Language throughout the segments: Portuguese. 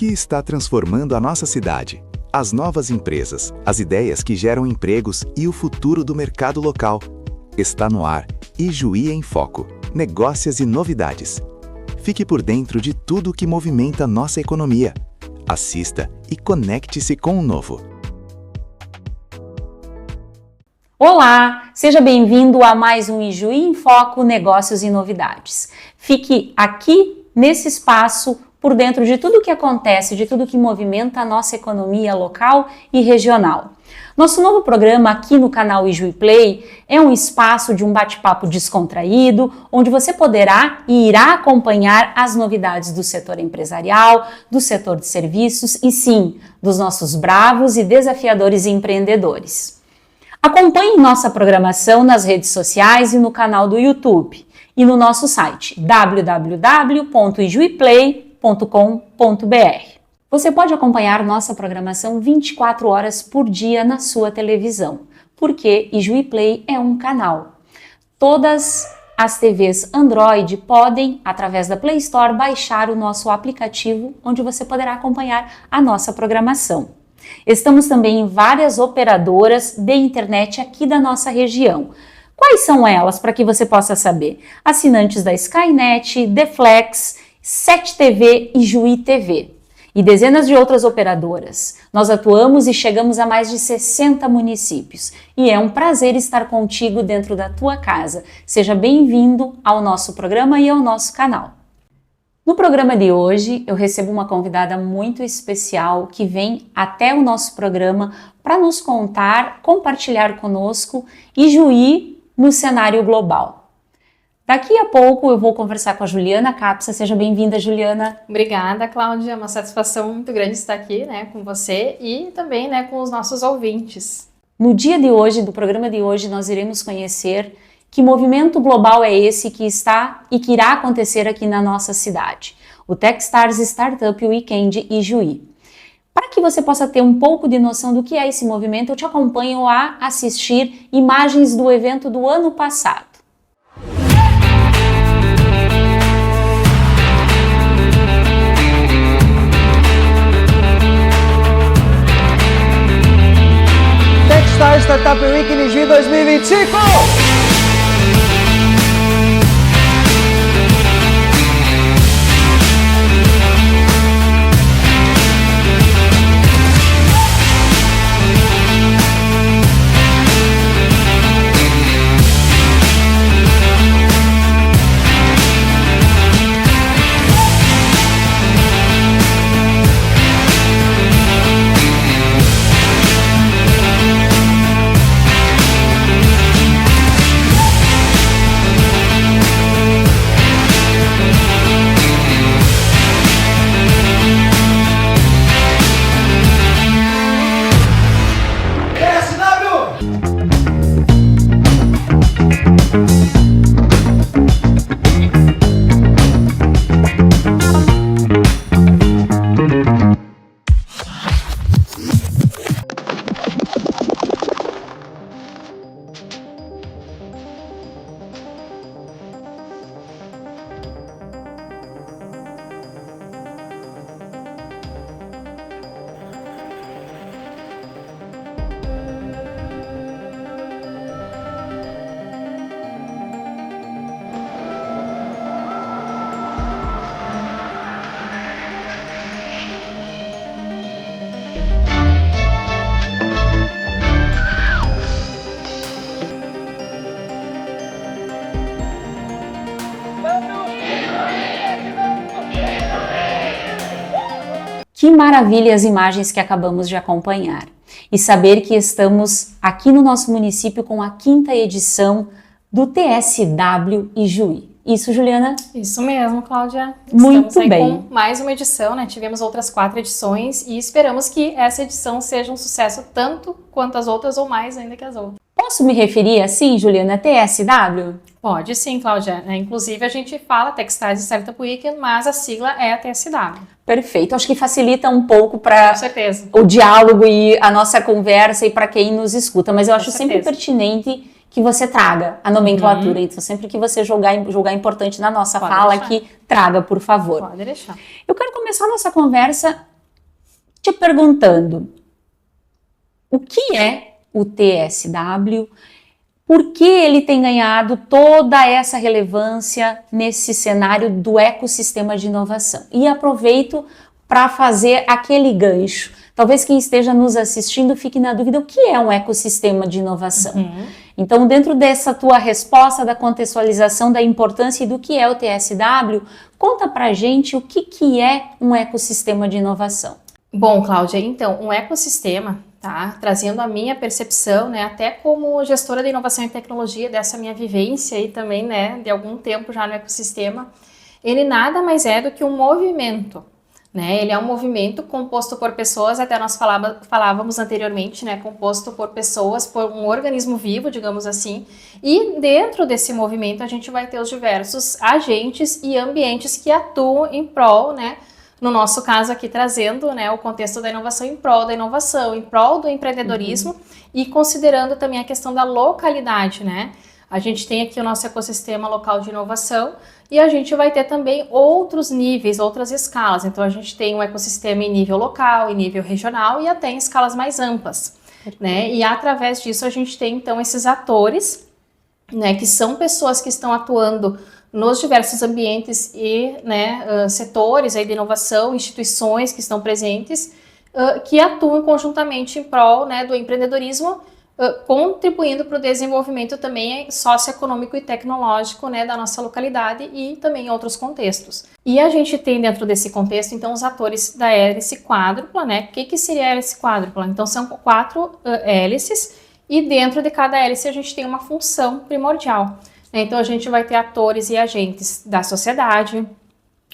que está transformando a nossa cidade? As novas empresas, as ideias que geram empregos e o futuro do mercado local. Está no ar Ijuí em Foco, negócios e novidades. Fique por dentro de tudo que movimenta nossa economia. Assista e conecte-se com o novo. Olá, seja bem-vindo a mais um Ijuí em Foco, negócios e novidades. Fique aqui nesse espaço por dentro de tudo o que acontece, de tudo que movimenta a nossa economia local e regional. Nosso novo programa aqui no canal Ijuí Play é um espaço de um bate-papo descontraído, onde você poderá e irá acompanhar as novidades do setor empresarial, do setor de serviços e sim, dos nossos bravos e desafiadores empreendedores. Acompanhe nossa programação nas redes sociais e no canal do YouTube e no nosso site www.ijuiplay.com.br. Você pode acompanhar nossa programação 24 horas por dia na sua televisão, porque Ijuí Play é um canal. Todas as TVs Android podem, através da Play Store, baixar o nosso aplicativo, onde você poderá acompanhar a nossa programação. Estamos também em várias operadoras de internet aqui da nossa região. Quais são elas, para que você possa saber? Assinantes da Skynet, Deflex, 7TV e Juí TV. E dezenas de outras operadoras. Nós atuamos e chegamos a mais de 60 municípios. E é um prazer estar contigo dentro da tua casa. Seja bem-vindo ao nosso programa e ao nosso canal. No programa de hoje, eu recebo uma convidada muito especial que vem até o nosso programa para nos contar, compartilhar conosco Ijuí no cenário global. Daqui a pouco eu vou conversar com a Juliana Capsa. Seja bem-vinda, Juliana. Obrigada, Cláudia. É uma satisfação muito grande estar aqui, com você e também, com os nossos ouvintes. No dia de hoje, do programa de hoje, nós iremos conhecer que movimento global é esse que está e que irá acontecer aqui na nossa cidade. O Techstars Startup Weekend Ijuí. Para que você possa ter um pouco de noção do que é esse movimento, eu te acompanho a assistir imagens do evento do ano passado. Techstars Startup Weekend Ijuí 2025! Que maravilha as imagens que acabamos de acompanhar. E saber que estamos aqui no nosso município com a 5ª edição do TSW Ijuí. Isso, Juliana? Isso mesmo, Cláudia. Muito Estamos aí bem. com mais uma edição, Tivemos outras 4 edições e esperamos que essa edição seja um sucesso tanto quanto as outras ou mais ainda que as outras. Posso me referir assim, Juliana, TSW? Pode sim, Cláudia. Inclusive a gente fala Techstars Startup Weekend, mas a sigla é a TSW. Perfeito. Acho que facilita um pouco para Com certeza. o diálogo e a nossa conversa e para quem nos escuta. Mas eu acho sempre certeza. pertinente que você traga a nomenclatura. Então, sempre que você julgar importante na nossa Pode fala, deixar. que traga, por favor. Pode deixar. Eu quero começar a nossa conversa te perguntando, o que é o TSW? Por que ele tem ganhado toda essa relevância nesse cenário do ecossistema de inovação? E aproveito para fazer aquele gancho. Talvez quem esteja nos assistindo fique na dúvida, o que é um ecossistema de inovação? Então, dentro dessa tua resposta da contextualização da importância e do que é o TSW, conta pra gente o que é um ecossistema de inovação. Bom, Cláudia, então, um ecossistema, tá? Trazendo a minha percepção, né, até como gestora de inovação e tecnologia, dessa minha vivência aí também, né, de algum tempo já no ecossistema, ele nada mais é do que um movimento, né? Ele é um movimento composto por pessoas, até nós falávamos anteriormente, né, composto por pessoas, por um organismo vivo, digamos assim, e dentro desse movimento a gente vai ter os diversos agentes e ambientes que atuam em prol, né, no nosso caso aqui trazendo, né, o contexto da inovação, em prol da inovação, em prol do empreendedorismo e considerando também a questão da localidade, né? A gente tem aqui o nosso ecossistema local de inovação e a gente vai ter também outros níveis, outras escalas. Então a gente tem um ecossistema em nível local, em nível regional e até em escalas mais amplas, né? E através disso a gente tem então esses atores, né, que são pessoas que estão atuando nos diversos ambientes e, né, setores aí de inovação, instituições que estão presentes, que atuam conjuntamente em prol, né, do empreendedorismo, contribuindo para o desenvolvimento também socioeconômico e tecnológico, né, da nossa localidade e também em outros contextos. E a gente tem dentro desse contexto, então, os atores da hélice quádrupla, né? O que seria a hélice quádrupla? Então, são 4 hélices e dentro de cada hélice a gente tem uma função primordial. Então, a gente vai ter atores e agentes da sociedade,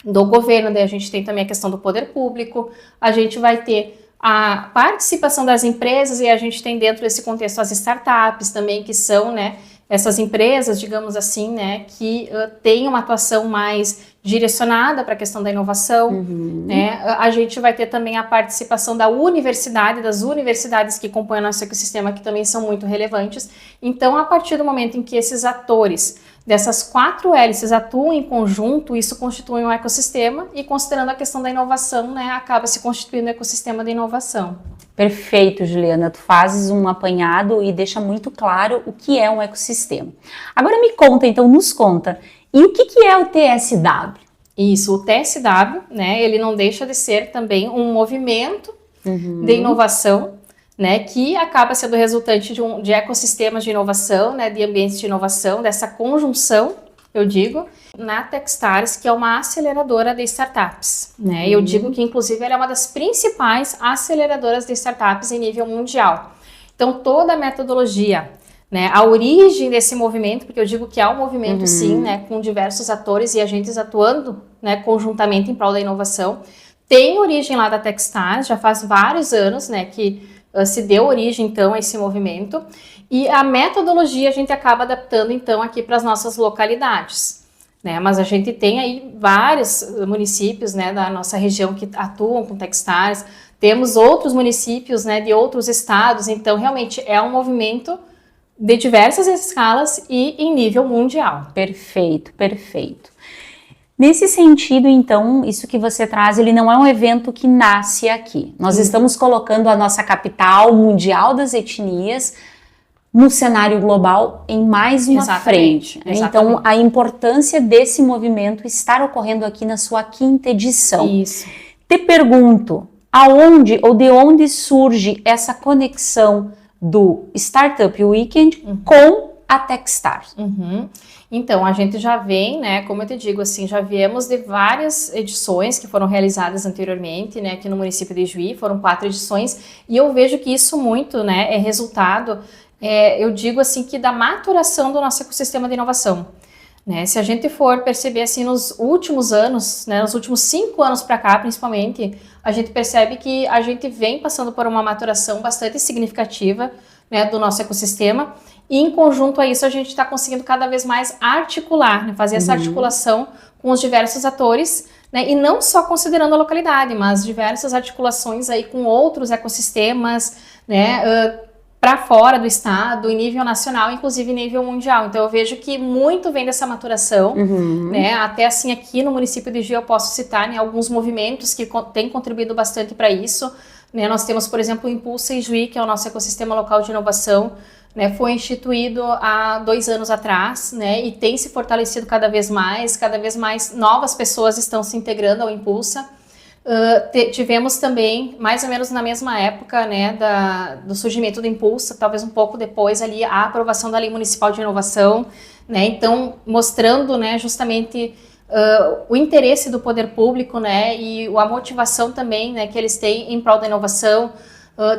do governo, daí a gente tem também a questão do poder público, a gente vai ter a participação das empresas e a gente tem dentro desse contexto as startups também, que são, né, essas empresas, digamos assim, né, que têm uma atuação mais direcionada para a questão da inovação, né? A gente vai ter também a participação da universidade, das universidades que compõem o nosso ecossistema, que também são muito relevantes. Então, a partir do momento em que esses atores dessas 4 hélices atuam em conjunto, isso constitui um ecossistema e, considerando a questão da inovação, né, acaba se constituindo um ecossistema de inovação. Perfeito, Juliana. Tu fazes um apanhado e deixa muito claro o que é um ecossistema. Agora me conta, então, nos conta, e o que é o TSW? Isso, o TSW, né, ele não deixa de ser também um movimento de inovação, né, que acaba sendo resultante de ecossistemas de inovação, né, de ambientes de inovação, dessa conjunção, eu digo, na Techstars, que é uma aceleradora de startups, né, eu digo que inclusive ela é uma das principais aceleradoras de startups em nível mundial. Então toda a metodologia, né, a origem desse movimento, porque eu digo que há um movimento sim, né, com diversos atores e agentes atuando, né, conjuntamente em prol da inovação, tem origem lá da Techstars, já faz vários anos, né, que se deu origem então a esse movimento, e a metodologia a gente acaba adaptando então aqui para as nossas localidades, né, mas a gente tem aí vários municípios, né, da nossa região que atuam com Techstars, temos outros municípios, né, de outros estados, então realmente é um movimento de diversas escalas e em nível mundial. Perfeito, perfeito. Nesse sentido, então, isso que você traz, ele não é um evento que nasce aqui. Nós estamos colocando a nossa capital mundial das etnias no cenário global em mais uma frente. Então, a importância desse movimento estar ocorrendo aqui na sua 5ª edição. Isso. Te pergunto, aonde ou de onde surge essa conexão do Startup Weekend com a Techstars? Então, a gente já vem, né, como eu te digo, assim, já viemos de várias edições que foram realizadas anteriormente, né, aqui no município de Juí, foram 4 edições, e eu vejo que isso muito, né, é resultado, eu digo assim, que da maturação do nosso ecossistema de inovação. Né, se a gente for perceber assim nos últimos anos, né, nos últimos 5 anos para cá principalmente, a gente percebe que a gente vem passando por uma maturação bastante significativa, né, do nosso ecossistema, e em conjunto a isso a gente está conseguindo cada vez mais articular, né, fazer essa articulação com os diversos atores, né, e não só considerando a localidade, mas diversas articulações aí com outros ecossistemas, né, para fora do estado, em nível nacional, inclusive em nível mundial. Então eu vejo que muito vem dessa maturação, né? Até assim aqui no município de Juí eu posso citar, né, alguns movimentos que têm contribuído bastante para isso, né? Nós temos, por exemplo, o Impulsa Ijuí, que é o nosso ecossistema local de inovação, né? Foi instituído há 2 anos atrás, né? E tem se fortalecido cada vez mais novas pessoas estão se integrando ao Impulsa. Tivemos também, mais ou menos na mesma época, né, do surgimento do Impulsa, talvez um pouco depois ali, a aprovação da Lei Municipal de Inovação, né, então mostrando, né, justamente o interesse do poder público, né, e a motivação também, né, que eles têm em prol da inovação.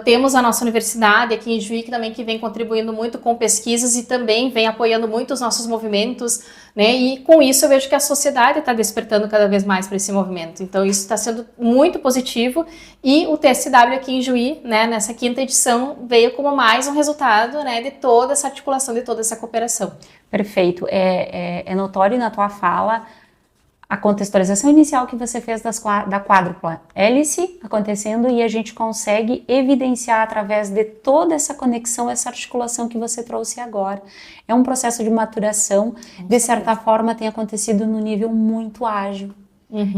Temos a nossa universidade aqui em Juí, que vem contribuindo muito com pesquisas e também vem apoiando muito os nossos movimentos, né? E com isso eu vejo que a sociedade está despertando cada vez mais para esse movimento. Então isso está sendo muito positivo e o TSW aqui em Juí, né, nessa 5ª edição, veio como mais um resultado, né, de toda essa articulação, de toda essa cooperação. Perfeito. É notório na tua fala a contextualização inicial que você fez da quádrupla hélice acontecendo e a gente consegue evidenciar através de toda essa conexão, essa articulação que você trouxe agora. É um processo de maturação, de certa forma tem acontecido no nível muito ágil.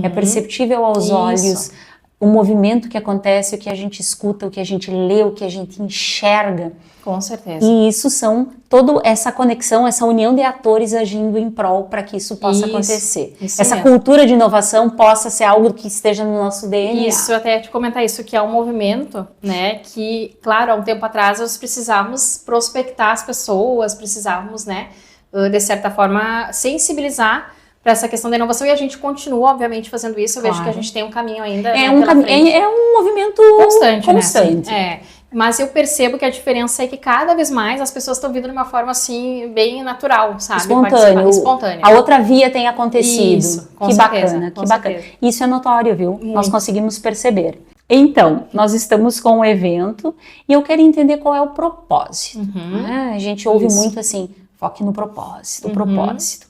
É perceptível aos olhos o movimento que acontece, o que a gente escuta, o que a gente lê, o que a gente enxerga. Com certeza. E isso são toda essa conexão, essa união de atores agindo em prol para que isso possa acontecer. Essa mesmo. Cultura de inovação possa ser algo que esteja no nosso DNA. Isso, eu até ia te comentar isso, que é um movimento, né, que, claro, há um tempo atrás nós precisávamos prospectar as pessoas, precisávamos, né, de certa forma, sensibilizar para essa questão da inovação, e a gente continua, obviamente, fazendo isso. Eu vejo que a gente tem um caminho ainda, é né, um movimento constante. Né, assim, mas eu percebo que a diferença é que cada vez mais as pessoas estão vindo de uma forma assim, bem natural, sabe? Espontâneo. A outra via tem acontecido. Isso, com que certeza, bacana, com que bacana. certeza. Isso é notório, viu? Nós conseguimos perceber. Então, nós estamos com o evento e eu quero entender qual é o propósito. Né? A gente ouve muito assim, foque no propósito, propósito.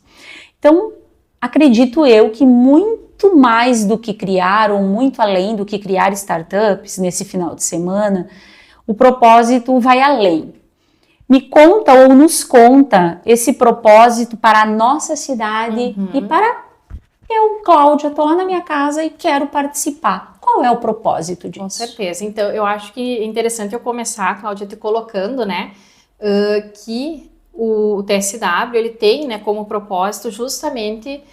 Então, acredito eu que muito mais do que criar, ou muito além do que criar startups nesse final de semana, o propósito vai além. Me conta ou nos conta esse propósito para a nossa cidade e para eu, Cláudia, estou lá na minha casa e quero participar. Qual é o propósito disso? Com certeza. Então, eu acho que é interessante eu começar, Cláudia, te colocando, né, que o TSW, ele tem, né, como propósito justamente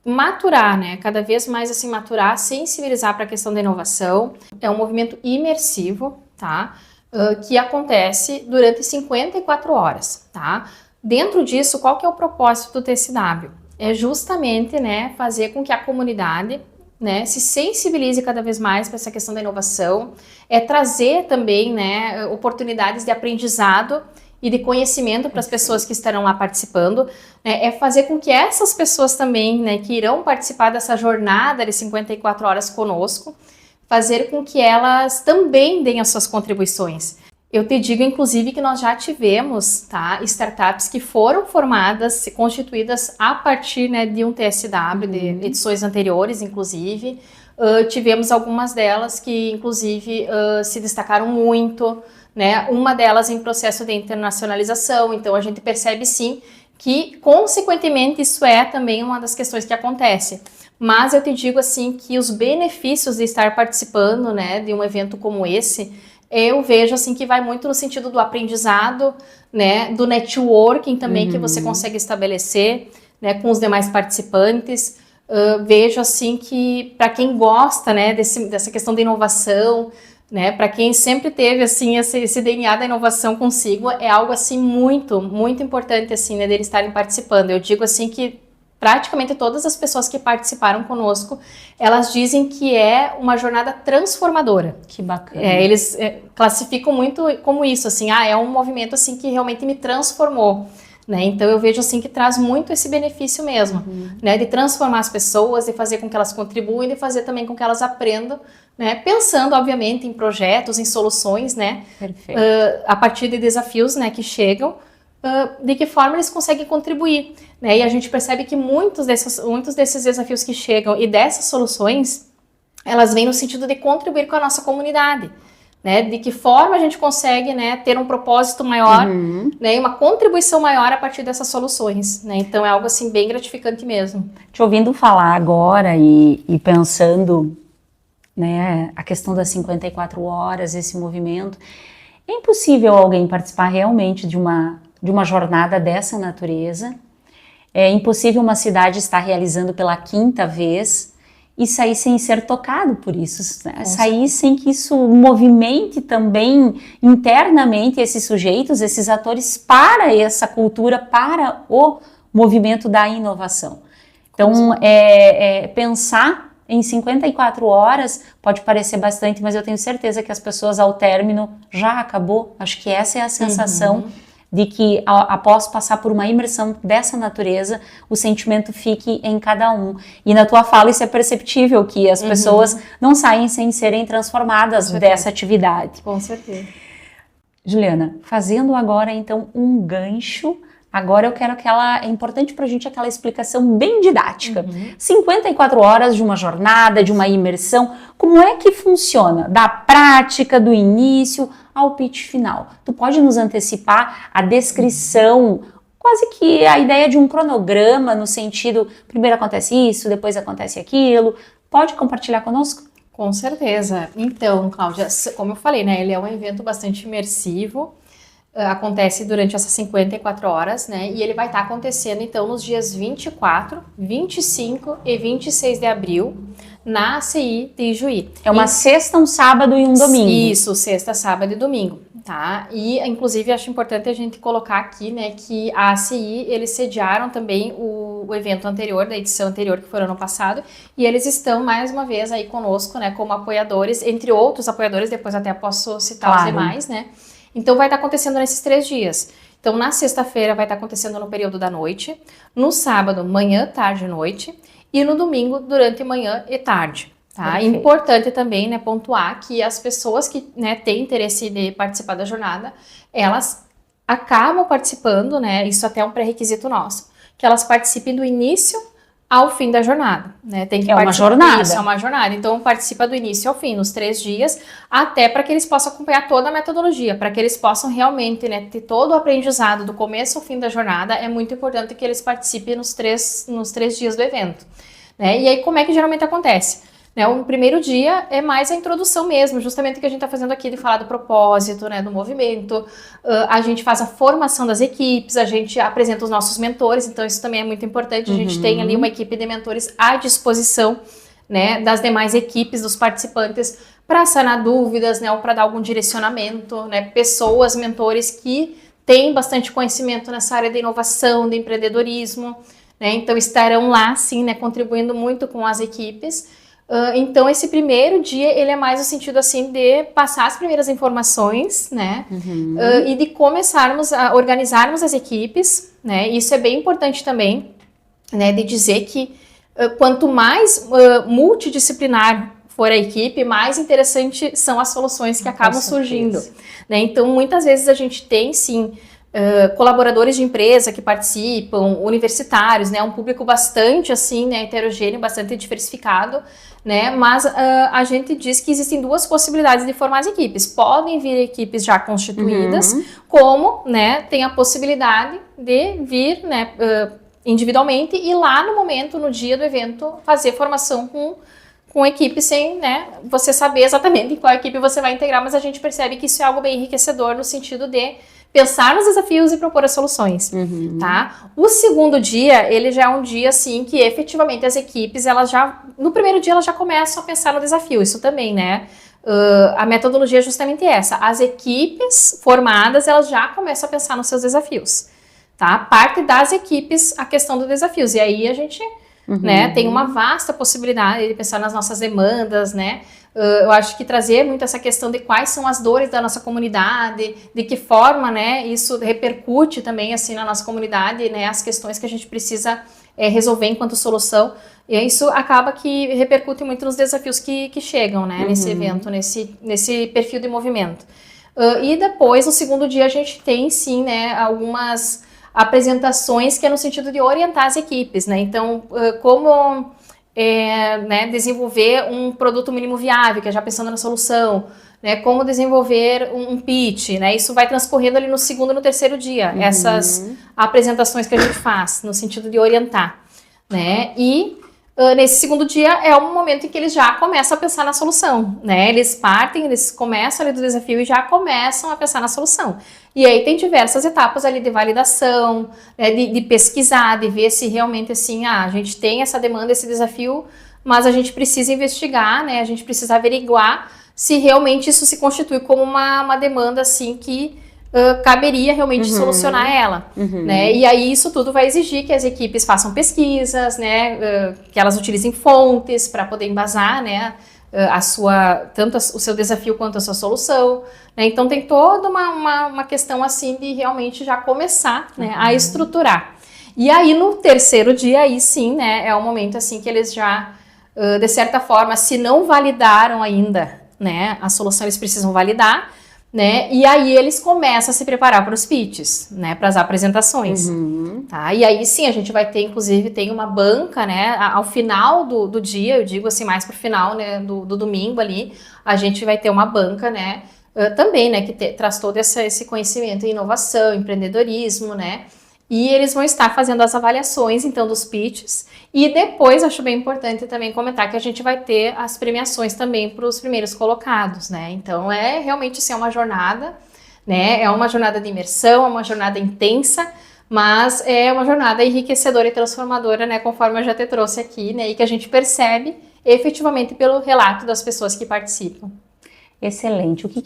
maturar, né, cada vez mais assim, maturar, sensibilizar para a questão da inovação. É um movimento imersivo, tá, que acontece durante 54 horas, tá. Dentro disso, qual que é o propósito do TSW? É justamente, né, fazer com que a comunidade, né, se sensibilize cada vez mais para essa questão da inovação, é trazer também, né, oportunidades de aprendizado e de conhecimento para as pessoas que estarão lá participando, né, é fazer com que essas pessoas também, né, que irão participar dessa jornada de 54 horas conosco, fazer com que elas também deem as suas contribuições. Eu te digo, inclusive, que nós já tivemos, tá, startups que foram formadas, constituídas a partir, né, de um TSW, de edições anteriores, inclusive. Tivemos algumas delas que, inclusive, se destacaram muito, né, uma delas em processo de internacionalização. Então, a gente percebe, sim, que, consequentemente, isso é também uma das questões que acontece. Mas eu te digo, assim, que os benefícios de estar participando, né, de um evento como esse, eu vejo assim que vai muito no sentido do aprendizado, né, do networking também que você consegue estabelecer, né, com os demais participantes. Vejo assim que para quem gosta, né, dessa questão da inovação, né, para quem sempre teve assim esse DNA da inovação consigo, é algo assim muito, muito importante assim, né, deles estarem participando. Eu digo assim que praticamente todas as pessoas que participaram conosco, elas dizem que é uma jornada transformadora. Que bacana. Eles classificam muito como isso, assim, é um movimento assim que realmente me transformou, né? Então eu vejo assim que traz muito esse benefício mesmo, né? De transformar as pessoas, de fazer com que elas contribuem, de fazer também com que elas aprendam, né? Pensando obviamente em projetos, em soluções, né? Perfeito. A partir de desafios, né, que chegam. De que forma eles conseguem contribuir, né? E a gente percebe que muitos desses desafios que chegam e dessas soluções, elas vêm no sentido de contribuir com a nossa comunidade, né? De que forma a gente consegue, né, ter um propósito maior, né, e uma contribuição maior a partir dessas soluções, né? Então é algo assim bem gratificante mesmo. Te ouvindo falar agora e pensando né, a questão das 54 horas, esse movimento. É impossível alguém participar realmente de uma jornada dessa natureza. É impossível uma cidade estar realizando pela 5ª vez e sair sem ser tocado por isso, né? Sair sem que isso movimente também internamente esses sujeitos, esses atores para essa cultura, para o movimento da inovação. Então, pensar em 54 horas pode parecer bastante, mas eu tenho certeza que as pessoas ao término já acabou. Acho que essa é a sensação de que após passar por uma imersão dessa natureza, o sentimento fique em cada um. E na tua fala isso é perceptível, que as pessoas não saem sem serem transformadas dessa atividade. Com certeza. Juliana, fazendo agora então um gancho, agora eu quero é importante pra gente aquela explicação bem didática. 54 horas de uma jornada, de uma imersão, como é que funciona? Da prática, do início ao pitch final. Tu pode nos antecipar a descrição, quase que a ideia de um cronograma, no sentido, primeiro acontece isso, depois acontece aquilo. Pode compartilhar conosco? Com certeza. Então, Cláudia, como eu falei, né, ele é um evento bastante imersivo, acontece durante essas 54 horas, né, e ele vai estar acontecendo, então, nos dias 24, 25 e 26 de abril, na ACI de Ijuí. É uma sexta, um sábado e um domingo. Isso, sexta, sábado e domingo, tá? E, inclusive, acho importante a gente colocar aqui, né, que a ACI, eles sediaram também o evento anterior, da edição anterior, que foi ano passado, e eles estão, mais uma vez, aí conosco, né, como apoiadores, entre outros apoiadores, depois até posso citar os demais, né? Então, vai estar acontecendo nesses 3 dias. Então, na sexta-feira vai estar acontecendo no período da noite, no sábado, manhã, tarde e noite, e no domingo, durante manhã e tarde. Tá? Perfeito. Importante também, né, pontuar que as pessoas que, né, têm interesse de participar da jornada, elas acabam participando, né, isso até é um pré-requisito nosso, que elas participem do início ao fim da jornada, né? Tem que uma jornada. Isso, é uma jornada. Então, participa do início ao fim, nos 3 dias, até para que eles possam acompanhar toda a metodologia, para que eles possam realmente, né, ter todo o aprendizado do começo ao fim da jornada. É muito importante que eles participem nos três dias do evento, né? E aí, como é que geralmente acontece? Né, o primeiro dia é mais a introdução mesmo, justamente o que a gente está fazendo aqui de falar do propósito, né, do movimento. A gente faz a formação das equipes, a gente apresenta os nossos mentores, então isso também é muito importante. A gente tem ali uma equipe de mentores à disposição, né, das demais equipes, dos participantes, para sanar dúvidas, né, ou para dar algum direcionamento, né, pessoas, mentores que têm bastante conhecimento nessa área de inovação, de empreendedorismo, né, então estarão lá, sim, né, contribuindo muito com as equipes. Então, esse primeiro dia, ele é mais no sentido, assim, de passar as primeiras informações, né, e de começarmos a organizarmos as equipes, né, isso é bem importante também, né, de dizer que quanto mais multidisciplinar for a equipe, mais interessante são as soluções que acabam surgindo, né, então, muitas vezes a gente tem, sim, colaboradores de empresa que participam, universitários, né, um público bastante assim, né, heterogêneo, bastante diversificado, né, mas a gente diz que existem 2 possibilidades de formar as equipes. Podem vir equipes já constituídas, como, né, tem a possibilidade de vir, né, individualmente e lá no momento, no dia do evento, fazer formação com equipe sem, né, você saber exatamente em qual equipe você vai integrar, mas a gente percebe que isso é algo bem enriquecedor no sentido de pensar nos desafios e propor as soluções, tá? O segundo dia, ele já é um dia, assim, que efetivamente as equipes, elas já, no primeiro dia, elas já começam a pensar no desafio, isso também, né? A metodologia é justamente essa, as equipes formadas, elas já começam a pensar nos seus desafios, tá? Parte das equipes, a questão dos desafios, e aí a gente, né, tem uma vasta possibilidade de pensar nas nossas demandas, né? Eu acho que trazer muito essa questão de quais são as dores da nossa comunidade, de que forma, né, isso repercute também assim na nossa comunidade, né, as questões que a gente precisa resolver enquanto solução, e isso acaba que repercute muito nos desafios que chegam, né, nesse evento, nesse perfil de movimento. E depois, no segundo dia, a gente tem sim, né, algumas apresentações que é no sentido de orientar as equipes, né, então como né, desenvolver um produto mínimo viável, que é já pensando na solução, né, como desenvolver um pitch, né, isso vai transcorrendo ali no segundo e no terceiro dia, essas apresentações que a gente faz, no sentido de orientar, né, e nesse segundo dia é um momento em que eles já começam a pensar na solução, né? Eles começam ali do desafio e já começam a pensar na solução. E aí tem diversas etapas ali de validação, né, de pesquisar, de ver se realmente assim, a gente tem essa demanda, esse desafio, mas a gente precisa investigar, né? A gente precisa averiguar se realmente isso se constitui como uma demanda assim que caberia realmente solucionar ela, né? E aí isso tudo vai exigir que as equipes façam pesquisas, né? Que elas utilizem fontes para poder embasar, né? Tanto o seu desafio quanto a sua solução, né? Então tem toda uma questão assim de realmente já começar, né? A estruturar. E aí no terceiro dia, aí sim, né? É o momento assim que eles já, de certa forma, se não validaram ainda, né? A solução eles precisam validar, né? E aí eles começam a se preparar para os pitches, né? Para as apresentações. Tá? E aí sim, a gente vai ter, inclusive, tem uma banca, né? Ao final do dia, eu digo assim, mais para o final, né? Do domingo ali, a gente vai ter uma banca, né? Também, né? Que traz todo esse conhecimento em inovação, empreendedorismo, né? E eles vão estar fazendo as avaliações, então, dos pitches. E depois, acho bem importante também comentar que a gente vai ter as premiações também para os primeiros colocados, né? Então, realmente assim, é uma jornada, né? É uma jornada de imersão, é uma jornada intensa, mas é uma jornada enriquecedora e transformadora, né? Conforme eu já te trouxe aqui, né? E que a gente percebe efetivamente pelo relato das pessoas que participam. Excelente. O que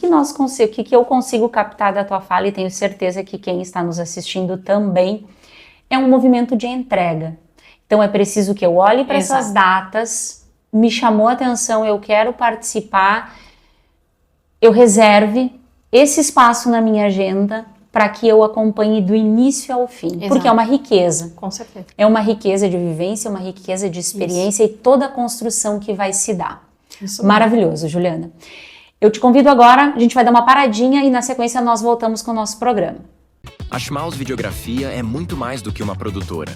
eu consigo captar da tua fala, e tenho certeza que quem está nos assistindo também, é um movimento de entrega. Então é preciso que eu olhe para essas datas, me chamou a atenção, eu quero participar, eu reserve esse espaço na minha agenda para que eu acompanhe do início ao fim. Exato. Porque é uma riqueza. Com certeza. É uma riqueza de vivência, uma riqueza de experiência. Isso. E toda a construção que vai se dar. Isso. Maravilhoso, Juliana. Eu te convido agora, a gente vai dar uma paradinha e na sequência nós voltamos com o nosso programa. A Schmaus Videografia é muito mais do que uma produtora.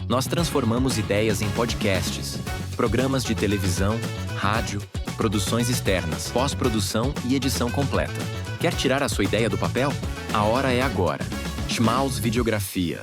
Nós transformamos ideias em podcasts, programas de televisão, rádio, produções externas, pós-produção e edição completa. Quer tirar a sua ideia do papel? A hora é agora. Schmaus Videografia.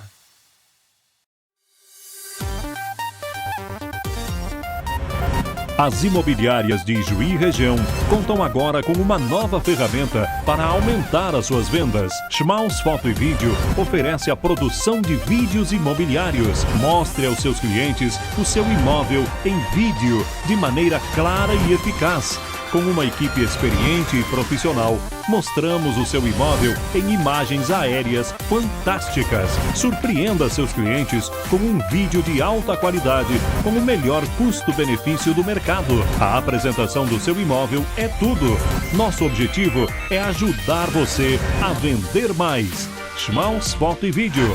As imobiliárias de Ijuí e região contam agora com uma nova ferramenta para aumentar as suas vendas. Schmaus Foto e Vídeo oferece a produção de vídeos imobiliários. Mostre aos seus clientes o seu imóvel em vídeo de maneira clara e eficaz. Com uma equipe experiente e profissional, mostramos o seu imóvel em imagens aéreas fantásticas. Surpreenda seus clientes com um vídeo de alta qualidade, com o melhor custo-benefício do mercado. A apresentação do seu imóvel é tudo. Nosso objetivo é ajudar você a vender mais. Schmaus Foto e Vídeo.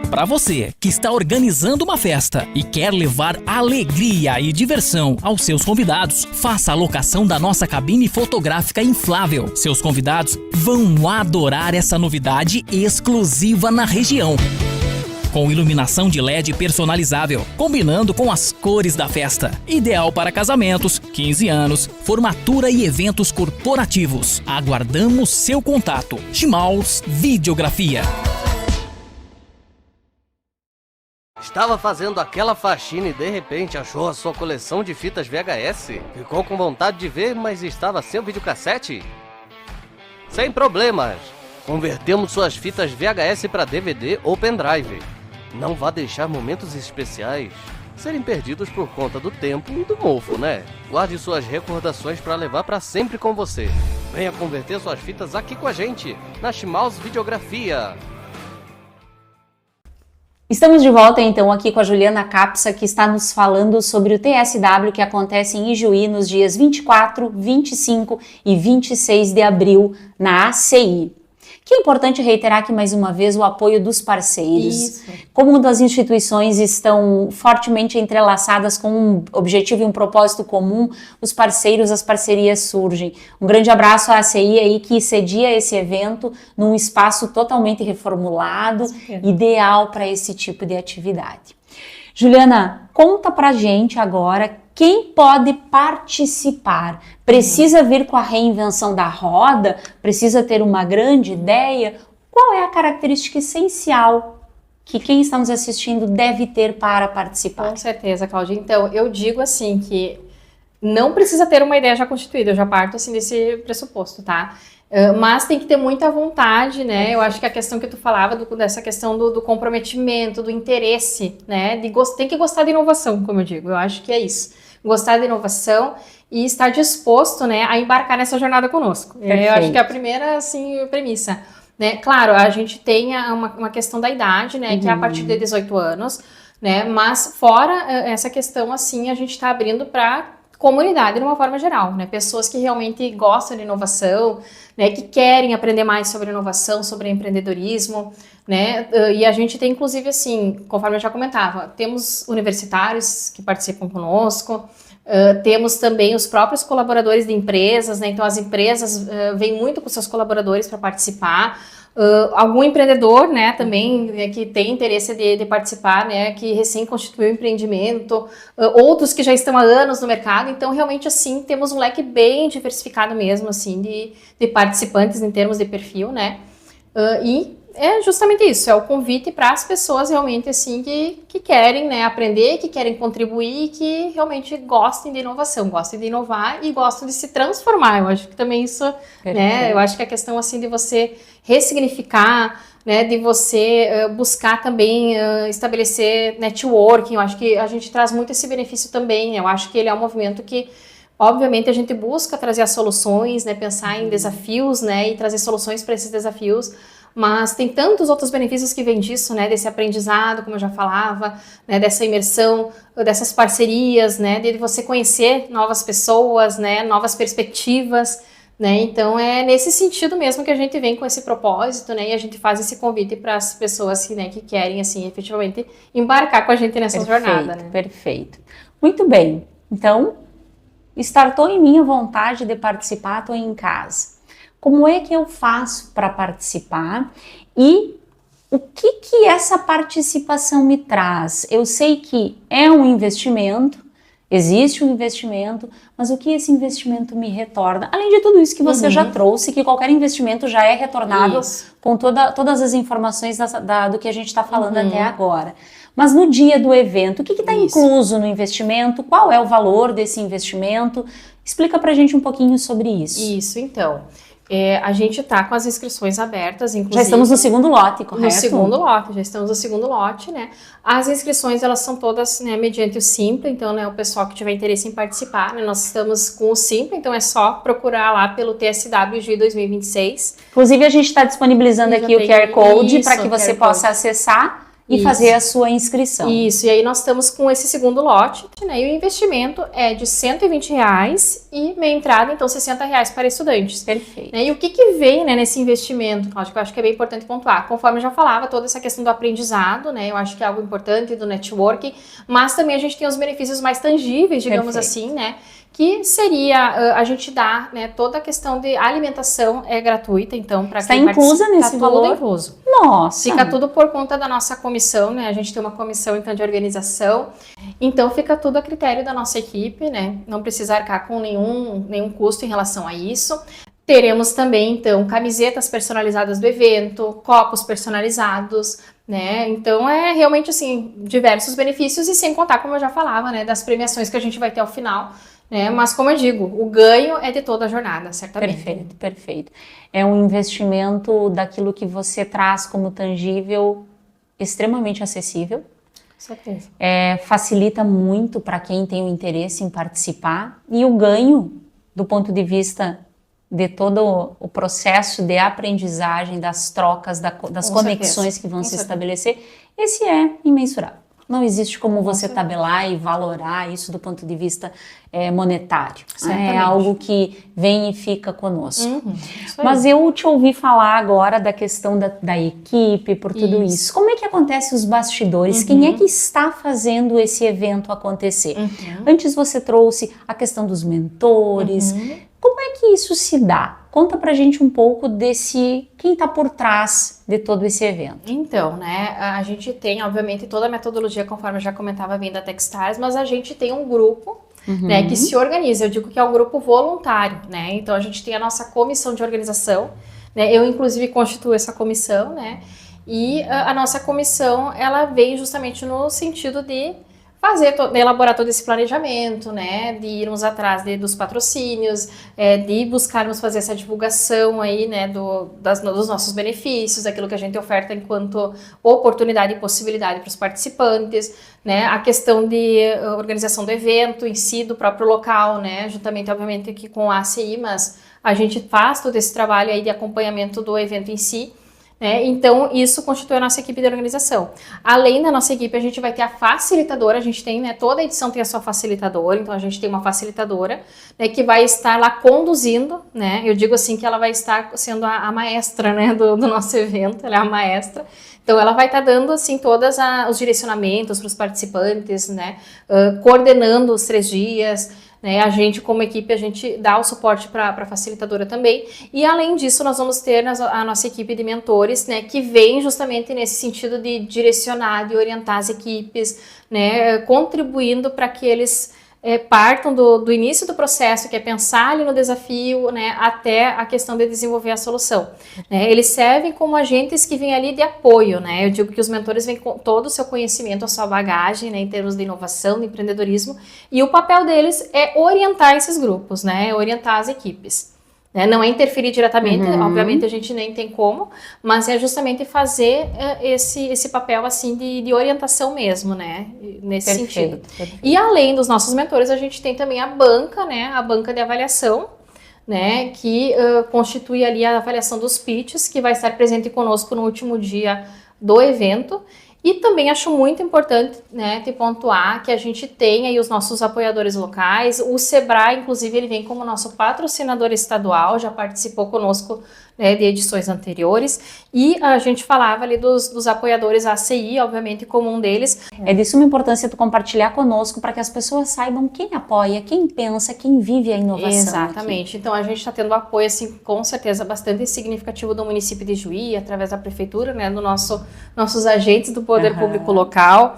Para você que está organizando uma festa e quer levar alegria e diversão aos seus convidados, faça a locação da nossa cabine fotográfica inflável. Seus convidados vão adorar essa novidade exclusiva na região. Com iluminação de LED personalizável, combinando com as cores da festa. Ideal para casamentos, 15 anos, formatura e eventos corporativos. Aguardamos seu contato. Schmaus Videografia. Estava fazendo aquela faxina e de repente achou a sua coleção de fitas VHS? Ficou com vontade de ver, mas estava sem o videocassete? Sem problemas! Convertemos suas fitas VHS para DVD ou pendrive. Não vá deixar momentos especiais serem perdidos por conta do tempo e do mofo, né? Guarde suas recordações para levar para sempre com você. Venha converter suas fitas aqui com a gente, na Schmaus Videografia. Estamos de volta então aqui com a Juliana Capsa, que está nos falando sobre o TSW que acontece em Ijuí nos dias 24, 25 e 26 de abril na ACI. Que é importante reiterar aqui mais uma vez o apoio dos parceiros. Isso. Como as instituições estão fortemente entrelaçadas com um objetivo e um propósito comum, os parceiros, as parcerias surgem. Um grande abraço à ACI aí que cedia esse evento num espaço totalmente reformulado, ideal para esse tipo de atividade. Juliana, conta pra gente agora quem pode participar. Precisa vir com a reinvenção da roda? Precisa ter uma grande ideia? qual é a característica essencial que quem está nos assistindo deve ter para participar? Com certeza, Cláudia. Então, eu digo assim que não precisa ter uma ideia já constituída, eu já parto assim desse pressuposto, tá? Mas tem que ter muita vontade, né? Eu acho que a questão que tu falava, dessa questão do comprometimento, do interesse, né? Tem que gostar de inovação, como eu digo. Eu acho que é isso. Gostar de inovação e estar disposto, né, a embarcar nessa jornada conosco. Eu acho que é a primeira, assim, premissa. Né? Claro, a gente tem uma questão da idade, né? Que é a partir de 18 anos, né? Mas fora essa questão, assim, a gente está abrindo para comunidade de uma forma geral, né? Pessoas que realmente gostam de inovação, né? Que querem aprender mais sobre inovação, sobre empreendedorismo, né? E a gente tem, inclusive, assim, conforme eu já comentava, temos universitários que participam conosco, temos também os próprios colaboradores de empresas, né? Então as empresas vêm muito com seus colaboradores para participar. Algum empreendedor, né, também que tem interesse de participar, né, que recém constituiu um empreendimento, outros que já estão há anos no mercado. Então realmente assim temos um leque bem diversificado mesmo assim de participantes em termos de perfil, né, e é justamente isso, é o convite para as pessoas realmente assim que querem, né, aprender, que querem contribuir, que realmente gostem de inovação, gostem de inovar e gostam de se transformar. Eu acho que também isso, né, eu acho que a questão assim de você ressignificar, né, de você buscar também estabelecer networking, eu acho que a gente traz muito esse benefício também. Eu acho que ele é um movimento que obviamente a gente busca trazer as soluções, né, pensar em desafios, né, e trazer soluções para esses desafios. Mas tem tantos outros benefícios que vêm disso, né, desse aprendizado, como eu já falava, né, dessa imersão, dessas parcerias, né, de você conhecer novas pessoas, né, novas perspectivas, né, então é nesse sentido mesmo que a gente vem com esse propósito, né, e a gente faz esse convite para as pessoas que, né, que querem, assim, efetivamente embarcar com a gente nessa jornada, né. Perfeito. Muito bem. Então, startou em mim a vontade de participar, estou em casa. Como é que eu faço para participar e o que essa participação me traz? Eu sei que é um investimento, existe um investimento, mas o que esse investimento me retorna? Além de tudo isso que você já trouxe, que qualquer investimento já é retornável com todas as informações do que a gente está falando até agora. Mas no dia do evento, o que está incluso no investimento? Qual é o valor desse investimento? Explica pra gente um pouquinho sobre isso. Isso, então. A gente está com as inscrições abertas, inclusive. Já estamos no segundo lote, correto? No segundo lote, já estamos no segundo lote, né? As inscrições, elas são todas, né, mediante o Simpla, então, né, o pessoal que tiver interesse em participar, né, nós estamos com o Simpla, então é só procurar lá pelo TSW Juí 2026. Inclusive, a gente está disponibilizando aqui o QR Code para que você possa acessar e fazer a sua inscrição. Isso, e aí nós estamos com esse segundo lote, né, e o investimento é de R$120 e meia entrada, então R$60 para estudantes. Perfeito. Né, e o que vem, né, nesse investimento, Cláudia, que eu acho que é bem importante pontuar, conforme eu já falava, toda essa questão do aprendizado, né, eu acho que é algo importante, do networking, mas também a gente tem os benefícios mais tangíveis, digamos assim, né, que seria a gente dar, né, toda a questão de alimentação é gratuita, então para quem participa, inclusa nesse valor? Tudo incluso. Nossa! Fica tudo por conta da nossa comissão, né? A gente tem uma comissão então de organização, então fica tudo a critério da nossa equipe, né? Não precisa arcar com nenhum custo em relação a isso. Teremos também, então, camisetas personalizadas do evento, copos personalizados, né? Então, é realmente, assim, diversos benefícios e sem contar, como eu já falava, né, das premiações que a gente vai ter ao final, né? Mas, como eu digo, o ganho é de toda a jornada, certamente. Perfeito, perfeito. É um investimento daquilo que você traz como tangível, extremamente acessível. Com certeza. Facilita muito para quem tem o interesse em participar e o ganho, do ponto de vista de todo o processo de aprendizagem, das trocas, das conexões que vão se estabelecer, esse é imensurável. Não existe como você tabelar e valorar isso do ponto de vista monetário. É algo que vem e fica conosco. Mas eu te ouvi falar agora da questão da equipe, por tudo isso. Como é que acontece os bastidores? Quem é que está fazendo esse evento acontecer? Antes você trouxe a questão dos mentores. Como é que isso se dá? Conta pra gente um pouco quem tá por trás de todo esse evento. Então, né, a gente tem, obviamente, toda a metodologia, conforme eu já comentava, bem da Techstars, mas a gente tem um grupo, né, que se organiza. Eu digo que é um grupo voluntário, né, então a gente tem a nossa comissão de organização, né? Eu, inclusive, constituo essa comissão, né? E a nossa comissão, ela vem justamente no sentido de elaborar todo esse planejamento, né, de irmos atrás dos patrocínios, de buscarmos fazer essa divulgação aí, né, dos nossos benefícios, daquilo que a gente oferta enquanto oportunidade e possibilidade para os participantes, né, a questão de organização do evento em si, do próprio local, né, juntamente, obviamente, aqui com a ACI, mas a gente faz todo esse trabalho aí de acompanhamento do evento em si. Então, isso constitui a nossa equipe de organização. Além da nossa equipe, a gente vai ter a facilitadora, a gente tem, né, toda edição tem a sua facilitadora, então a gente tem uma facilitadora, né, que vai estar lá conduzindo, né, eu digo assim que ela vai estar sendo a maestra, né, do nosso evento, ela é a maestra. Então, ela vai estar dando, assim, todos os direcionamentos para os participantes, né, coordenando os 3 dias, né, a gente, como equipe, a gente dá o suporte para a facilitadora também. E, além disso, nós vamos ter a nossa equipe de mentores, né, que vem justamente nesse sentido de direcionar, de orientar as equipes, né, contribuindo para que eles partam do início do processo, que é pensar ali no desafio, né, até a questão de desenvolver a solução. Né? Eles servem como agentes que vêm ali de apoio, né? Eu digo que os mentores vêm com todo o seu conhecimento, a sua bagagem, né, em termos de inovação, de empreendedorismo, e o papel deles é orientar esses grupos, né, orientar as equipes. Né? Não é interferir diretamente, obviamente a gente nem tem como, mas é justamente fazer esse papel assim de orientação mesmo, né? Nesse sentido. Perfeito. E além dos nossos mentores, a gente tem também a banca, né? A banca de avaliação, né? Que constitui ali a avaliação dos pitches, que vai estar presente conosco no último dia do evento. E também acho muito importante, né, de pontuar que a gente tem aí os nossos apoiadores locais. O Sebrae, inclusive, ele vem como nosso patrocinador estadual, já participou conosco, né, de edições anteriores. E a gente falava ali dos apoiadores ACI, obviamente, como um deles. É de suma importância tu compartilhar conosco para que as pessoas saibam quem apoia, quem pensa, quem vive a inovação. Exatamente. Aqui. Então, a gente está tendo apoio, assim, com certeza, bastante significativo do município de Juí, através da prefeitura, né, do nossos agentes do poder público local,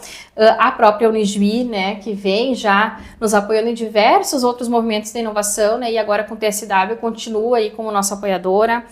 a própria Unijuí, né, que vem já nos apoiando em diversos outros movimentos de inovação, né, e agora com o TSW continua aí como nossa apoiadora.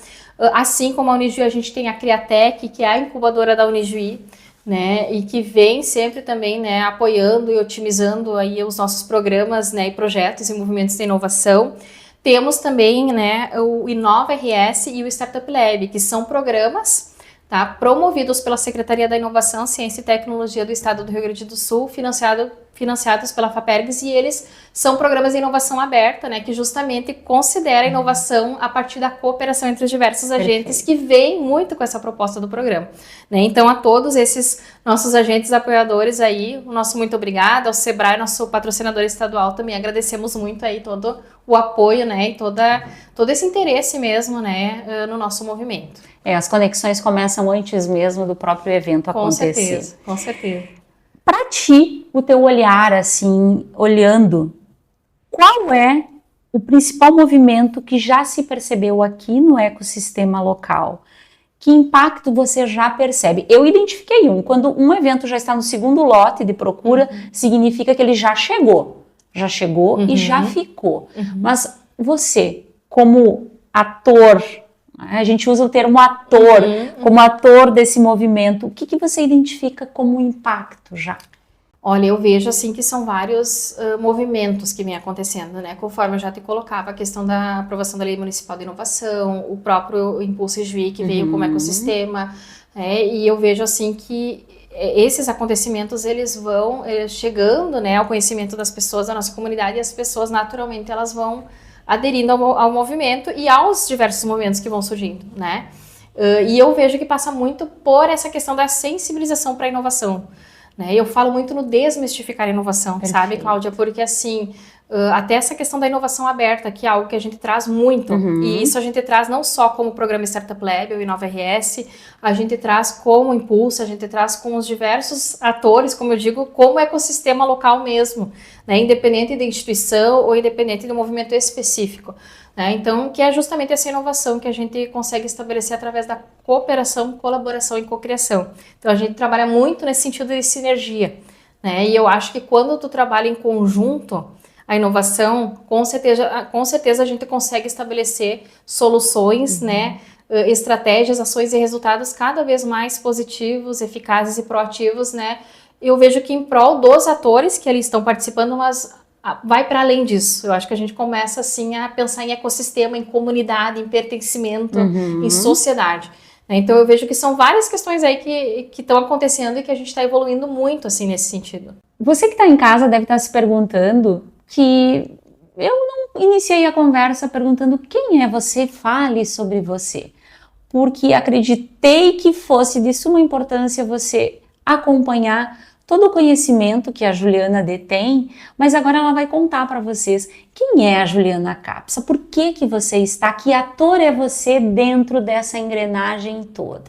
Assim como a Unijuí, a gente tem a Criatec, que é a incubadora da Unijuí, né, e que vem sempre também, né, apoiando e otimizando aí os nossos programas, né, e projetos e movimentos de inovação. Temos também, né, o Inova RS e o Startup Lab, que são programas, tá, promovidos pela Secretaria da Inovação, Ciência e Tecnologia do Estado do Rio Grande do Sul, financiados pela FAPERGS, e eles são programas de inovação aberta, né, que justamente considera a inovação a partir da cooperação entre os diversos agentes que vêm muito com essa proposta do programa. Né? Então, a todos esses nossos agentes apoiadores aí, o nosso muito obrigado, ao Sebrae, nosso patrocinador estadual, também agradecemos muito aí todo o apoio, né, e todo esse interesse mesmo, né, no nosso movimento. As conexões começam antes mesmo do próprio evento acontecer. Com certeza, com certeza. Para ti, o teu olhar, assim, olhando, qual é o principal movimento que já se percebeu aqui no ecossistema local? Que impacto você já percebe? Eu identifiquei quando um evento já está no segundo lote de procura, significa que ele já chegou e já ficou. Mas você, como ator, a gente usa o termo ator, como ator desse movimento, o que você identifica como impacto já? Olha, eu vejo assim que são vários movimentos que vêm acontecendo, né? Conforme eu já te colocava, a questão da aprovação da Lei Municipal de Inovação, o próprio Impulso Juí, que veio como ecossistema, e eu vejo assim que esses acontecimentos, eles vão chegando, né, ao conhecimento das pessoas da nossa comunidade, e as pessoas, naturalmente, elas vão aderindo ao movimento e aos diversos movimentos que vão surgindo, né? E eu vejo que passa muito por essa questão da sensibilização para a inovação, né? Eu falo muito no desmistificar a inovação, perfeito, sabe, Cláudia? Porque, assim, até essa questão da inovação aberta, que é algo que a gente traz muito, e isso a gente traz não só como programa Startup Lab ou Inova RS, a gente traz como Impulso, a gente traz com os diversos atores, como eu digo, como ecossistema local mesmo, né? Independente da instituição ou independente do movimento específico. Né? Então, que é justamente essa inovação que a gente consegue estabelecer através da cooperação, colaboração e cocriação. Então, a gente trabalha muito nesse sentido de sinergia, né? E eu acho que quando tu trabalha em conjunto, a inovação, com certeza a gente consegue estabelecer soluções, né, estratégias, ações e resultados cada vez mais positivos, eficazes e proativos, né? Eu vejo que em prol dos atores que ali estão participando, mas vai para além disso. Eu acho que a gente começa assim a pensar em ecossistema, em comunidade, em pertencimento, em sociedade. Então eu vejo que são várias questões aí que estão acontecendo e que a gente está evoluindo muito assim nesse sentido. Você que está em casa deve estar se perguntando que eu não iniciei a conversa perguntando quem é você, fale sobre você. Porque acreditei que fosse de suma importância você acompanhar todo o conhecimento que a Juliana detém, mas agora ela vai contar para vocês quem é a Juliana Capsa, por que você está, que ator é você dentro dessa engrenagem toda.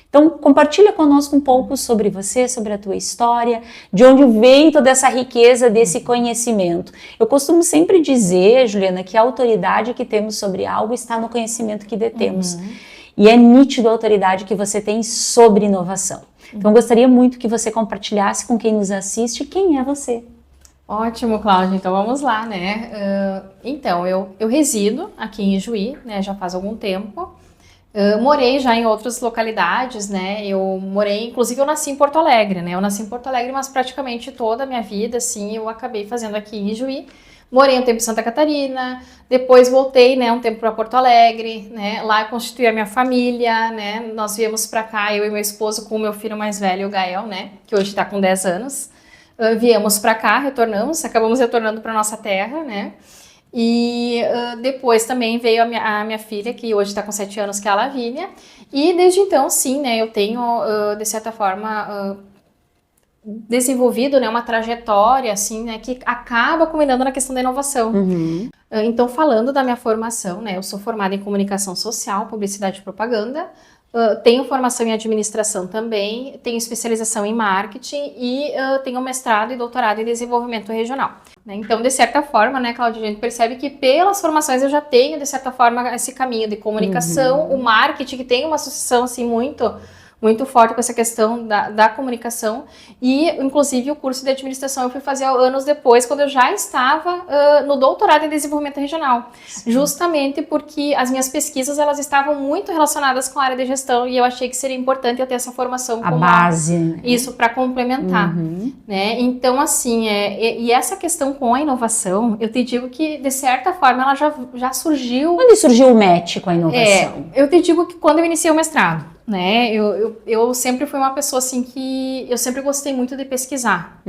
Então compartilha conosco um pouco sobre você, sobre a tua história, de onde vem toda essa riqueza desse conhecimento. Eu costumo sempre dizer, Juliana, que a autoridade que temos sobre algo está no conhecimento que detemos. E é nítido a autoridade que você tem sobre inovação. Então, eu gostaria muito que você compartilhasse com quem nos assiste quem é você. Ótimo, Cláudia. Então, vamos lá, né? Então, eu resido aqui em Ijuí, né? Já faz algum tempo. Morei já em outras localidades, né? Inclusive, eu nasci em Porto Alegre, né? Eu nasci em Porto Alegre, mas praticamente toda a minha vida, assim, eu acabei fazendo aqui em Ijuí. Morei um tempo em Santa Catarina, depois voltei, né, um tempo para Porto Alegre, né, lá eu constituí a minha família, né, nós viemos para cá, eu e meu esposo com o meu filho mais velho, o Gael, né, que hoje está com 10 anos, viemos para cá, acabamos retornando para nossa terra, né, e depois também veio a minha filha, que hoje está com 7 anos, que é a Lavínia, e desde então, sim, né, eu tenho, de certa forma, desenvolvido, né, uma trajetória assim, né, que acaba culminando na questão da inovação. Então, falando da minha formação, né, eu sou formada em comunicação social, publicidade e propaganda, tenho formação em administração também, tenho especialização em marketing e tenho mestrado e doutorado em desenvolvimento regional. Né? Então, de certa forma, né, Cláudia, a gente percebe que pelas formações eu já tenho, de certa forma, esse caminho de comunicação, o marketing, que tem uma associação assim muito forte com essa questão da comunicação, e inclusive o curso de administração eu fui fazer anos depois, quando eu já estava no doutorado em desenvolvimento regional. Sim. Justamente porque as minhas pesquisas elas estavam muito relacionadas com a área de gestão, e eu achei que seria importante eu ter essa formação a base, isso para complementar, né? Então assim, e essa questão com a inovação, eu te digo que de certa forma ela já surgiu. Quando surgiu o match com a inovação? Eu te digo que quando eu iniciei o mestrado, né, eu sempre fui uma pessoa assim que eu sempre gostei muito de pesquisar,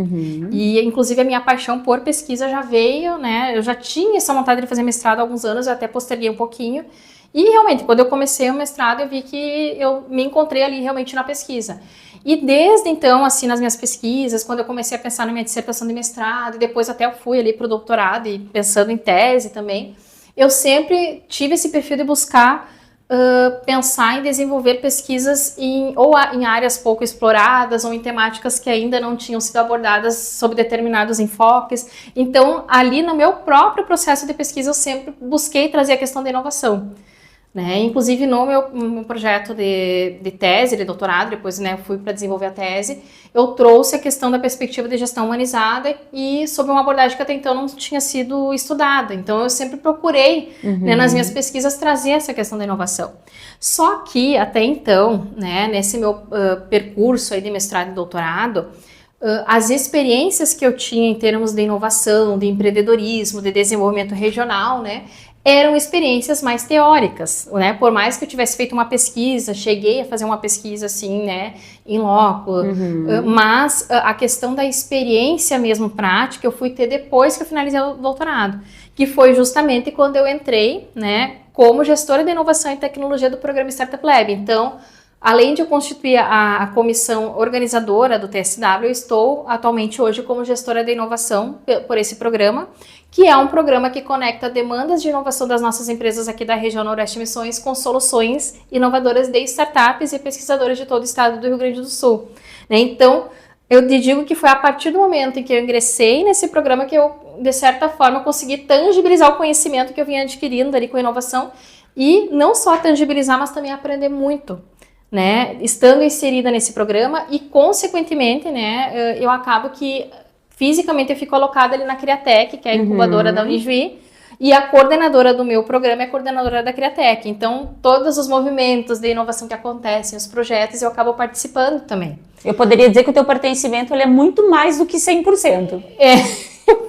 e inclusive a minha paixão por pesquisa já veio, né, eu já tinha essa vontade de fazer mestrado há alguns anos, eu até posterguei um pouquinho, e realmente quando eu comecei o mestrado eu vi que eu me encontrei ali realmente na pesquisa, e desde então, assim, nas minhas pesquisas, quando eu comecei a pensar na minha dissertação de mestrado, e depois até eu fui ali para o doutorado e pensando em tese também, eu sempre tive esse perfil de buscar pensar em desenvolver pesquisas em áreas pouco exploradas ou em temáticas que ainda não tinham sido abordadas sob determinados enfoques. Então, ali no meu próprio processo de pesquisa, eu sempre busquei trazer a questão da inovação. Né? Inclusive no meu projeto de tese, de doutorado, depois né, fui para desenvolver a tese, eu trouxe a questão da perspectiva de gestão humanizada e sob uma abordagem que até então não tinha sido estudada. Então eu sempre procurei, né, nas minhas pesquisas, trazer essa questão da inovação. Só que até então, né, nesse meu percurso aí de mestrado e doutorado, as experiências que eu tinha em termos de inovação, de empreendedorismo, de desenvolvimento regional, né, eram experiências mais teóricas, né? Por mais que eu tivesse feito uma pesquisa, cheguei a fazer uma pesquisa assim, né, em loco, mas a questão da experiência mesmo prática eu fui ter depois que eu finalizei o doutorado, que foi justamente quando eu entrei, né, como gestora de inovação e tecnologia do programa Startup Lab. Então, além de eu constituir a comissão organizadora do TSW, eu estou atualmente hoje como gestora de inovação por esse programa, que é um programa que conecta demandas de inovação das nossas empresas aqui da região Noroeste Missões com soluções inovadoras de startups e pesquisadores de todo o estado do Rio Grande do Sul. Né? Então, eu te digo que foi a partir do momento em que eu ingressei nesse programa que eu, de certa forma, consegui tangibilizar o conhecimento que eu vinha adquirindo ali com a inovação e não só tangibilizar, mas também aprender muito. Né, estando inserida nesse programa e, consequentemente, né, eu acabo que fisicamente eu fico alocada ali na Criatec, que é a incubadora da Unijuí, E a coordenadora do meu programa é a coordenadora da Criatec. Então, todos os movimentos de inovação que acontecem, os projetos, eu acabo participando também. Eu poderia dizer que o teu pertencimento ele é muito mais do que 100%.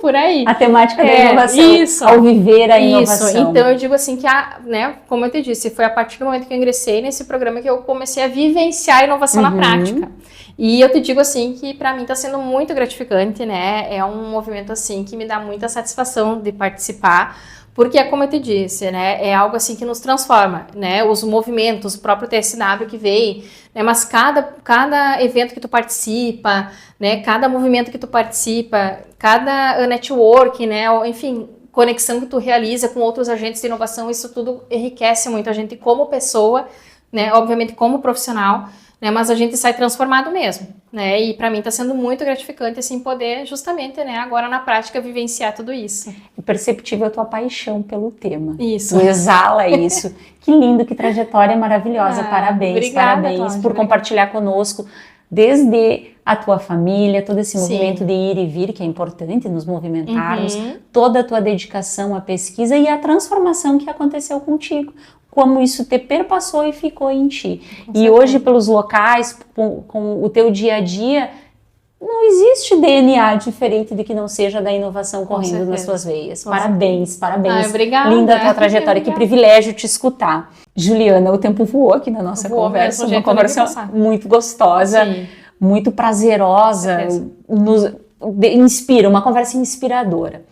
Por aí. A temática da inovação, isso, ao viver a inovação. Isso, então eu digo assim que, né, como eu te disse, foi a partir do momento que eu ingressei nesse programa que eu comecei a vivenciar a inovação na prática. E eu te digo assim que para mim está sendo muito gratificante, né? É um movimento assim que me dá muita satisfação de participar, porque é como eu te disse, né? É algo assim que nos transforma, né? Os movimentos, o próprio TSW que veio, né? Mas cada evento que tu participa, né? Cada movimento que tu participa, cada network, né? Enfim, conexão que tu realiza com outros agentes de inovação, isso tudo enriquece muito a gente como pessoa, né? Obviamente como profissional, né, mas a gente sai transformado mesmo, né, e para mim está sendo muito gratificante, assim, poder justamente, né, agora na prática vivenciar tudo isso. É perceptível a tua paixão pelo tema. Isso. Tu exala isso. Que lindo, que trajetória maravilhosa. Parabéns, obrigada, parabéns Cláudia, por compartilhar conosco desde a tua família, todo esse movimento de ir e vir, que é importante nos movimentarmos, toda a tua dedicação à pesquisa e a transformação que aconteceu contigo. Como isso te perpassou e ficou em ti. E hoje, pelos locais, com o teu dia a dia, não existe DNA diferente de que não seja da inovação correndo nas suas veias. Parabéns, parabéns. Obrigada. Linda a tua trajetória, que privilégio te escutar. Juliana, o tempo voou aqui na nossa conversa, uma conversa muito gostosa, muito prazerosa, inspira, uma conversa inspiradora.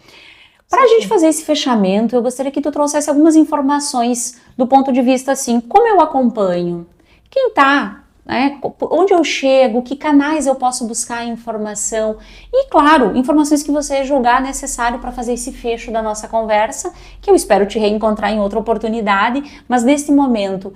Para a gente fazer esse fechamento, eu gostaria que tu trouxesse algumas informações do ponto de vista assim, como eu acompanho, quem tá, né, onde eu chego, que canais eu posso buscar informação e, claro, informações que você julgar necessário para fazer esse fecho da nossa conversa, que eu espero te reencontrar em outra oportunidade, mas neste momento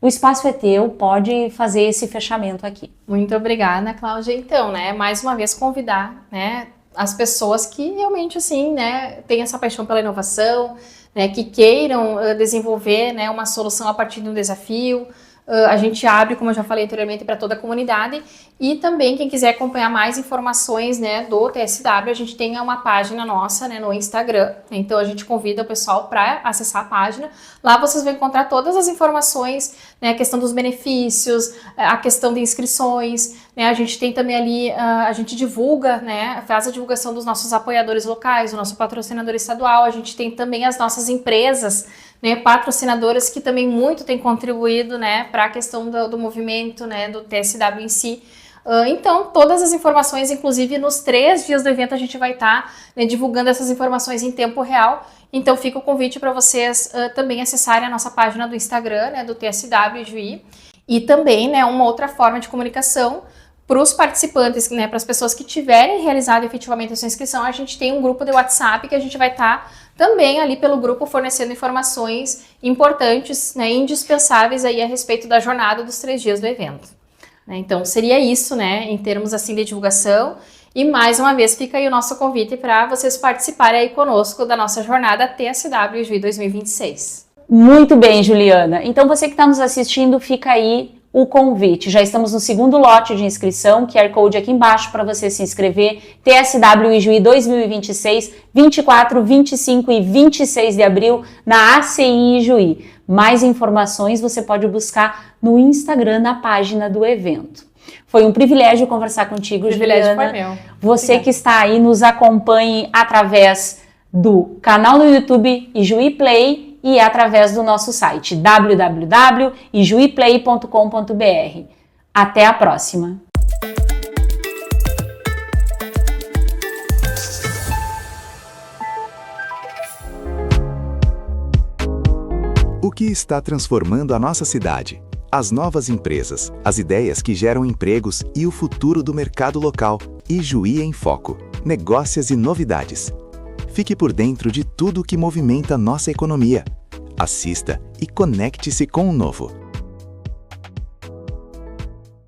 o espaço é teu, pode fazer esse fechamento aqui. Muito obrigada, Cláudia. Então, né, mais uma vez convidar, né, as pessoas que realmente, assim, né, têm essa paixão pela inovação, né, que queiram desenvolver, né, uma solução a partir de um desafio. A gente abre, como eu já falei anteriormente, para toda a comunidade. E também, quem quiser acompanhar mais informações, né, do TSW, a gente tem uma página nossa, né, no Instagram. Então, a gente convida o pessoal para acessar a página. Lá vocês vão encontrar todas as informações, né, a questão dos benefícios, a questão de inscrições, né, a gente tem também ali, a gente divulga, né, faz a divulgação dos nossos apoiadores locais, o nosso patrocinador estadual, a gente tem também as nossas empresas, né, patrocinadoras que também muito têm contribuído, né, para a questão do movimento, né, do TSW em si. Então, todas as informações, inclusive nos 3 dias do evento, a gente vai estar, né, divulgando essas informações em tempo real. Então, fica o convite para vocês também acessarem a nossa página do Instagram, né, do TSW Juí. E também, né, uma outra forma de comunicação para os participantes, né, para as pessoas que tiverem realizado efetivamente a sua inscrição, a gente tem um grupo de WhatsApp que a gente vai estar também ali pelo grupo fornecendo informações importantes, né, indispensáveis aí a respeito da jornada dos 3 dias do evento. Então, seria isso, né, em termos assim de divulgação. E mais uma vez fica aí o nosso convite para vocês participarem aí conosco da nossa jornada TSW Juí 2026. Muito bem, Juliana. Então, você que está nos assistindo, fica aí o convite. Já estamos no 2º lote de inscrição, QR Code aqui embaixo para você se inscrever. TSW Juí 2026, 24, 25 e 26 de abril na ACI Juí. Mais informações você pode buscar no Instagram, na página do evento. Foi um privilégio conversar contigo, Juliana. O privilégio foi meu. Você Obrigada. Que está aí, nos acompanhe através do canal no YouTube Ijuí Play e através do nosso site www.ijuiplay.com.br. Até a próxima! O que está transformando a nossa cidade? As novas empresas, as ideias que geram empregos e o futuro do mercado local. Ijuí em Foco. Negócios e novidades. Fique por dentro de tudo o que movimenta nossa economia. Assista e conecte-se com o novo.